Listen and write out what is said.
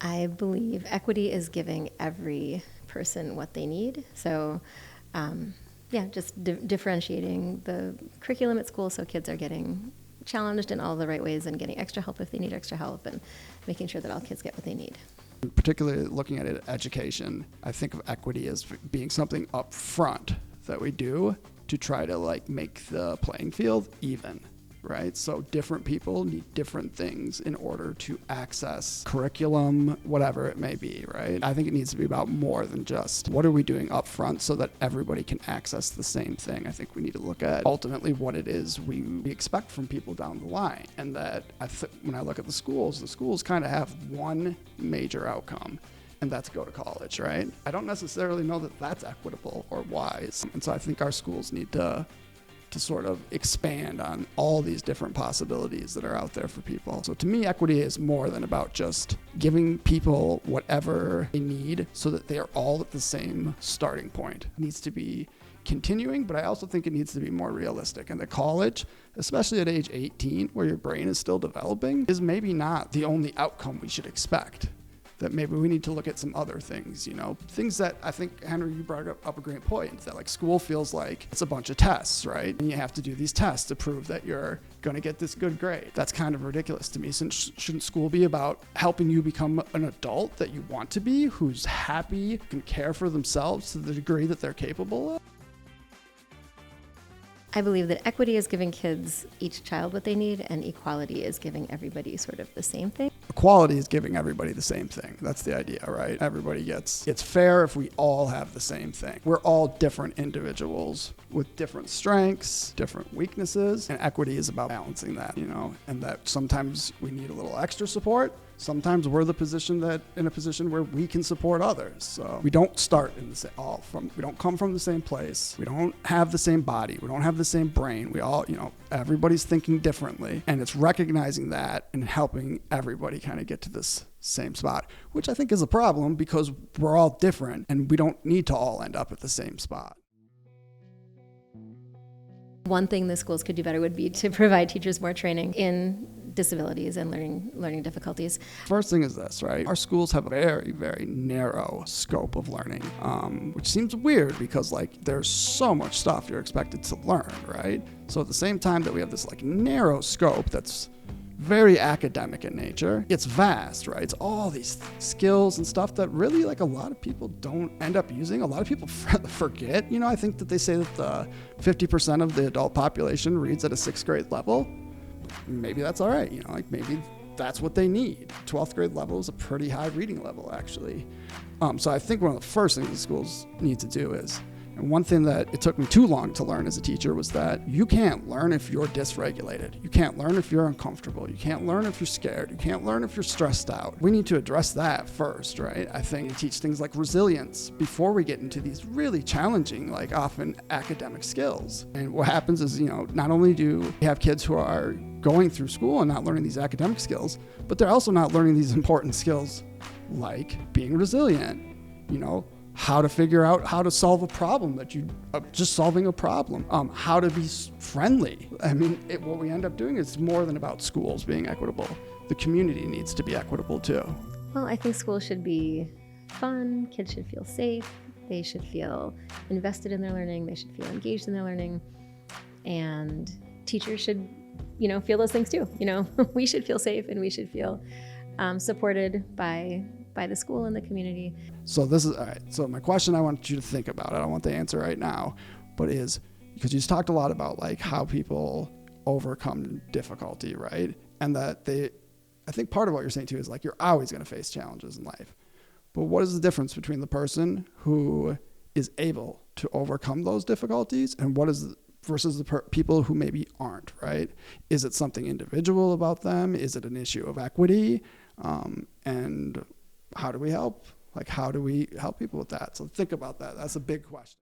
I believe equity is giving every person what they need. So, yeah, just differentiating the curriculum at school so kids are getting challenged in all the right ways and getting extra help if they need extra help, and making sure that all kids get what they need. Particularly looking at it, education, I think of equity as being something up front that we do to try to like make the playing field even, right? So different people need different things in order to access curriculum, whatever it may be, right? I think it needs to be about more than just what are we doing up front so that everybody can access the same thing. I think we need to look at ultimately what it is we expect from people down the line. And that when I look at the schools kind of have one major outcome, and that's go to college, right? I don't necessarily know that that's equitable or wise. And so I think our schools need to sort of expand on all these different possibilities that are out there for people. So to me, equity is more than about just giving people whatever they need so that they are all at the same starting point. It needs to be continuing, but I also think it needs to be more realistic. And the college, especially at age 18, where your brain is still developing, is maybe not the only outcome we should expect. That maybe we need to look at some other things, things that I think, Henry, you brought up a great point, that like school feels like it's a bunch of tests, right? And you have to do these tests to prove that you're going to get this good grade. That's kind of ridiculous to me. Since shouldn't school be about helping you become an adult that you want to be, who's happy, can care for themselves to the degree that they're capable of? I believe that equity is giving kids, each child, what they need, and equality is giving everybody sort of the same thing. Equality is giving everybody the same thing. That's the idea, right? Everybody gets, it's fair if we all have the same thing. We're all different individuals with different strengths, different weaknesses, and equity is about balancing that, and that sometimes we need a little extra support. Sometimes we're in a position where we can support others. So we don't start in the same, we don't come from the same place. We don't have the same body. We don't have the same brain. We all, everybody's thinking differently, and it's recognizing that and helping everybody kind of get to this same spot, which I think is a problem because we're all different and we don't need to all end up at the same spot. One thing the schools could do better would be to provide teachers more training in disabilities and learning difficulties. First thing is this, right? Our schools have a very, very narrow scope of learning, which seems weird because there's so much stuff you're expected to learn, right? So at the same time that we have this narrow scope that's very academic in nature, it's vast, right? It's all these skills and stuff that really a lot of people don't end up using. A lot of people forget. I think that they say that 50% of the adult population reads at a 6th grade level. Maybe that's all right. Maybe that's what they need. 12th grade level is a pretty high reading level, actually. So I think one of the first things the schools need to do is, and one thing that it took me too long to learn as a teacher was that you can't learn if you're dysregulated. You can't learn if you're uncomfortable. You can't learn if you're scared. You can't learn if you're stressed out. We need to address that first, right? I think teach things like resilience before we get into these really challenging, often academic skills. And what happens is, not only do we have kids who are going through school and not learning these academic skills, but they're also not learning these important skills like being resilient, how to figure out how to solve a problem just solving a problem, how to be friendly. What we end up doing is more than about schools being equitable. The community needs to be equitable too. Well, I think schools should be fun. Kids should feel safe. They should feel invested in their learning. They should feel engaged in their learning. And teachers should, feel those things too. We should feel safe and we should feel supported by the school and the community. So this is all right. So my question I want you to think about, I don't want the answer right now, but is because you just talked a lot about how people overcome difficulty, right? And that I think part of what you're saying too is you're always going to face challenges in life. But what is the difference between the person who is able to overcome those difficulties and versus the people who maybe aren't, right? Is it something individual about them? Is it an issue of equity? And how do we help? How do we help people with that? So think about that. That's a big question.